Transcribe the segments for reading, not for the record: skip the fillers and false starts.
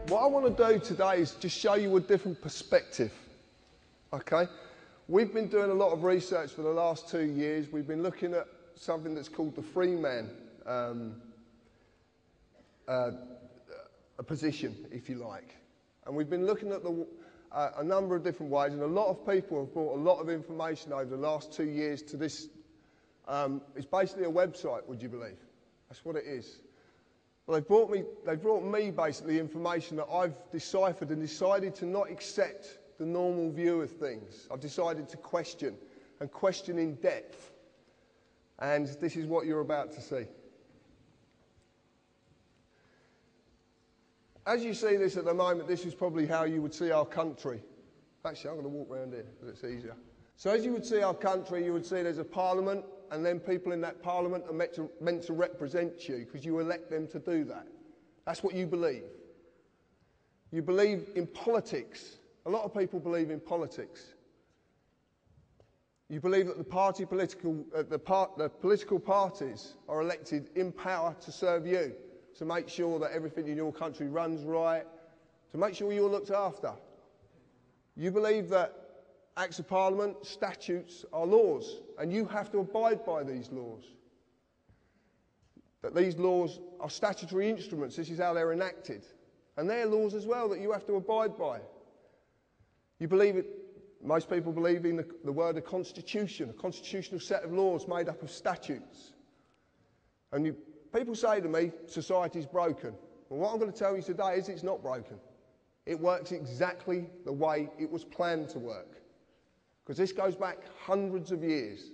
What I want to do today is just show you a different perspective, okay? We've been doing a lot of research for the last 2 years. We've been looking at something that's called the freeman a position, if you like. And we've been looking at a number of different ways, and a lot of people have brought a lot of information over the last 2 years to this. It's basically a website, would you believe? That's what it is. Well, they brought me basically information that I've deciphered and decided to not accept the normal view of things. I've decided to question, and question in depth. And this is what you're about to see. As you see this at the moment, this is probably how you would see our country. Actually, I'm going to walk around here because it's easier. So as you would see our country, you would see there's a parliament, and then people in that parliament are meant to represent you because you elect them to do that. That's what you believe. You believe in politics. A lot of people believe in politics. You believe that the political parties are elected in power to serve you, to make sure that everything in your country runs right, to make sure you're looked after. You believe that Acts of Parliament, statutes are laws, and you have to abide by these laws. That these laws are statutory instruments, this is how they're enacted. And they're laws as well that you have to abide by. You believe it, most people believe in the word a constitution, a constitutional set of laws made up of statutes. And people say to me, society's broken. Well, what I'm going to tell you today is it's not broken. It works exactly the way it was planned to work. Because this goes back hundreds of years.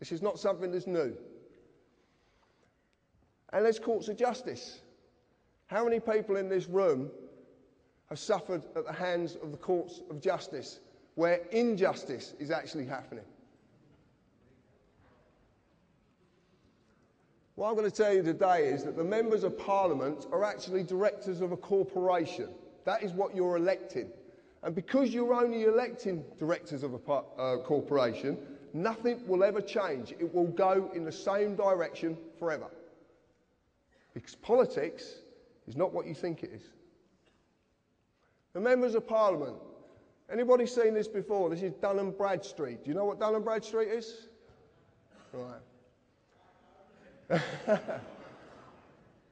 This is not something that's new. And there's courts of justice. How many people in this room have suffered at the hands of the courts of justice where injustice is actually happening? What I'm going to tell you today is that the members of Parliament are actually directors of a corporation. That is what you're electing. And because you're only electing directors of a corporation, nothing will ever change. It will go in the same direction forever. Because politics is not what you think it is. The members of Parliament. Anybody seen this before? This is Dun & Bradstreet. Do you know what Dun & Bradstreet is? Right.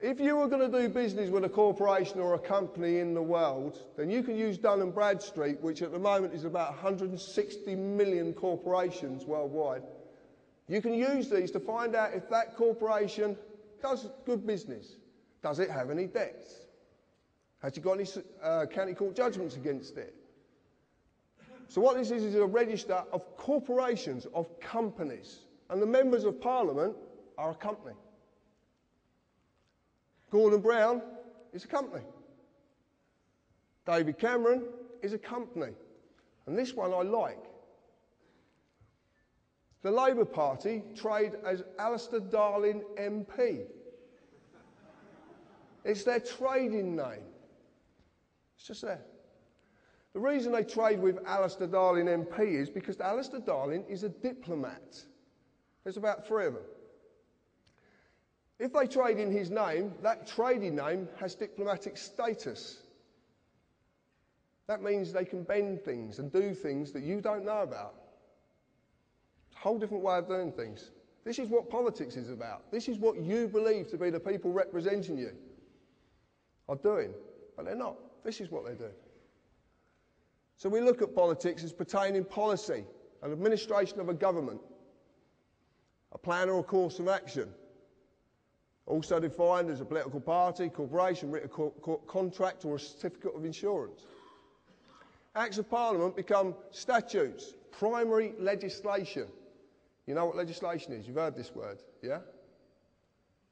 If you were going to do business with a corporation or a company in the world, then you can use Dun & Bradstreet, which at the moment is about 160 million corporations worldwide. You can use these to find out if that corporation does good business. Does it have any debts? Has it got any county court judgments against it? So what this is a register of corporations, of companies. And the members of Parliament are a company. Gordon Brown is a company. David Cameron is a company. And this one I like. The Labour Party trade as Alistair Darling MP. It's their trading name. It's just there. The reason they trade with Alistair Darling MP is because Alistair Darling is a diplomat. There's about 3 of them. If they trade in his name, that trading name has diplomatic status. That means they can bend things and do things that you don't know about. It's a whole different way of doing things. This is what politics is about. This is what you believe to be the people representing you are doing, but they're not. This is what they're doing. So we look at politics as pertaining policy, an administration of a government, a plan or a course of action, also defined as a political party, corporation, written contract or a certificate of insurance. Acts of Parliament become statutes, primary legislation. You know what legislation is? You've heard this word, yeah?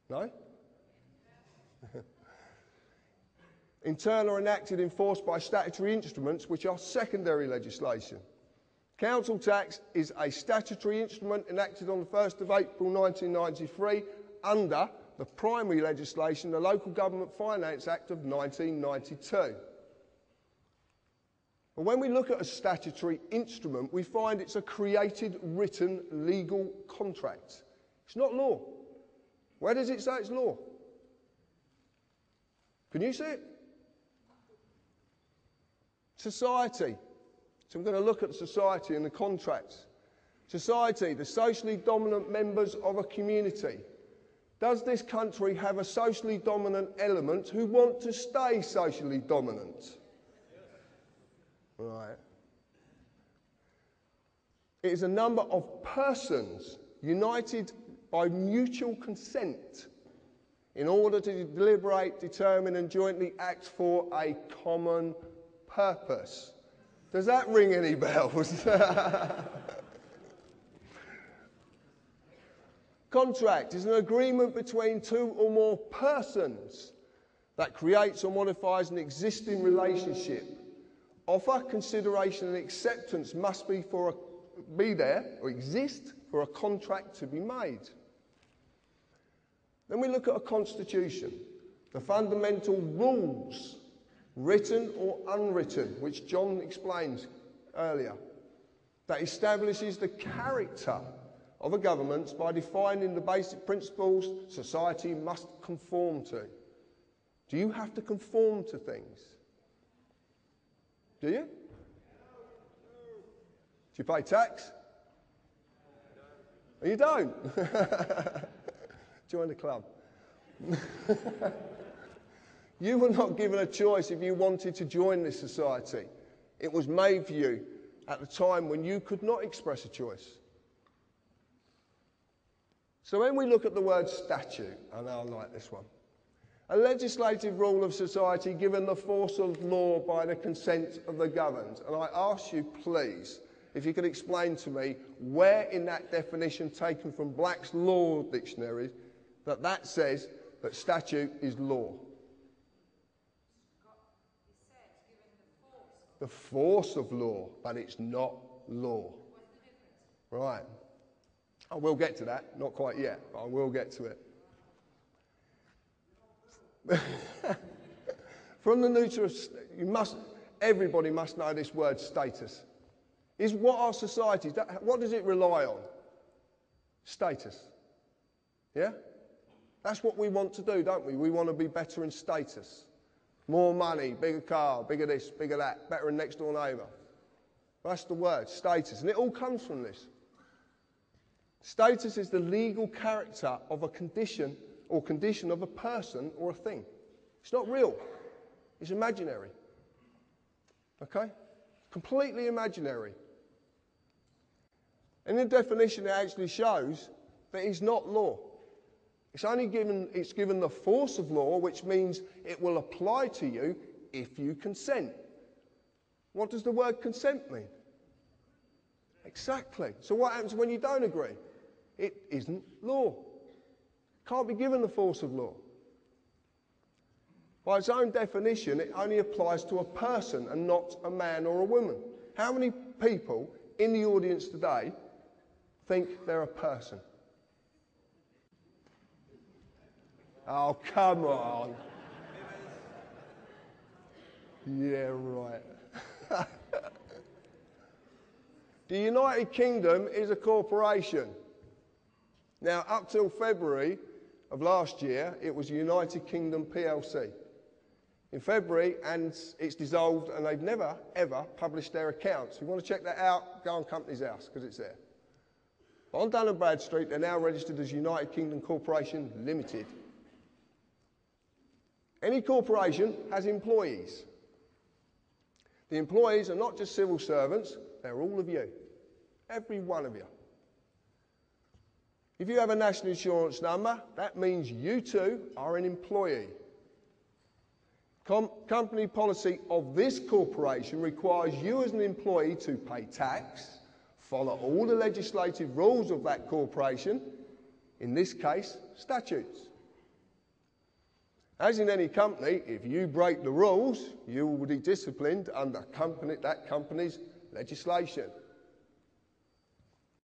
No? Internal enacted, enforced by statutory instruments which are secondary legislation. Council tax is a statutory instrument enacted on the 1st of April 1993 under the primary legislation, the Local Government Finance Act of 1992. But when we look at a statutory instrument, we find it's a created, written, legal contract. It's not law. Where does it say it's law? Can you see it? Society. So I'm going to look at society and the contracts. Society, the socially dominant members of a community. Does this country have a socially dominant element who want to stay socially dominant? Right. It is a number of persons united by mutual consent in order to deliberate, determine and jointly act for a common purpose. Does that ring any bells? Contract is an agreement between two or more persons that creates or modifies an existing relationship. Offer, consideration and acceptance must be there or exist for a contract to be made. Then we look at a constitution, the fundamental rules, written or unwritten, which John explains earlier, that establishes the character of a government by defining the basic principles society must conform to. Do you have to conform to things? Do you? Do you pay tax? You don't? Join the club. You were not given a choice if you wanted to join this society. It was made for you at the time when you could not express a choice. So when we look at the word statute, and I like this one, a legislative rule of society given the force of law by the consent of the governed. And I ask you, please, if you could explain to me where in that definition taken from Black's Law Dictionary that says that statute is law. The force of law, but it's not law. Right. I will get to that. Not quite yet, but I will get to it. From the nucleus, everybody must know this word status. Is what our society, what does it rely on? Status. Yeah? That's what we want to do, don't we? We want to be better in status. More money, bigger car, bigger this, bigger that, better than next door neighbour. That's the word, status. And it all comes from this. Status is the legal character of a condition or condition of a person or a thing. It's not real. It's imaginary. Okay? Completely imaginary. In the definition, it actually shows that it's not law. It's given the force of law, which means it will apply to you if you consent. What does the word consent mean? Exactly. So what happens when you don't agree? It isn't law. Can't be given the force of law. By its own definition, it only applies to a person and not a man or a woman. How many people in the audience today think they're a person? Oh, come on. Yeah, right. The United Kingdom is a corporation. Now, up till February of last year, it was United Kingdom PLC. In February, and it's dissolved, and they've never, ever published their accounts. If you want to check that out, go on Companies House, because it's there. On Dun & Bradstreet, they're now registered as United Kingdom Corporation Limited. Any corporation has employees. The employees are not just civil servants, they're all of you. Every one of you. If you have a national insurance number, that means you too are an employee. Company policy of this corporation requires you as an employee to pay tax, follow all the legislative rules of that corporation, in this case, statutes. As in any company, if you break the rules, you will be disciplined under that company's legislation.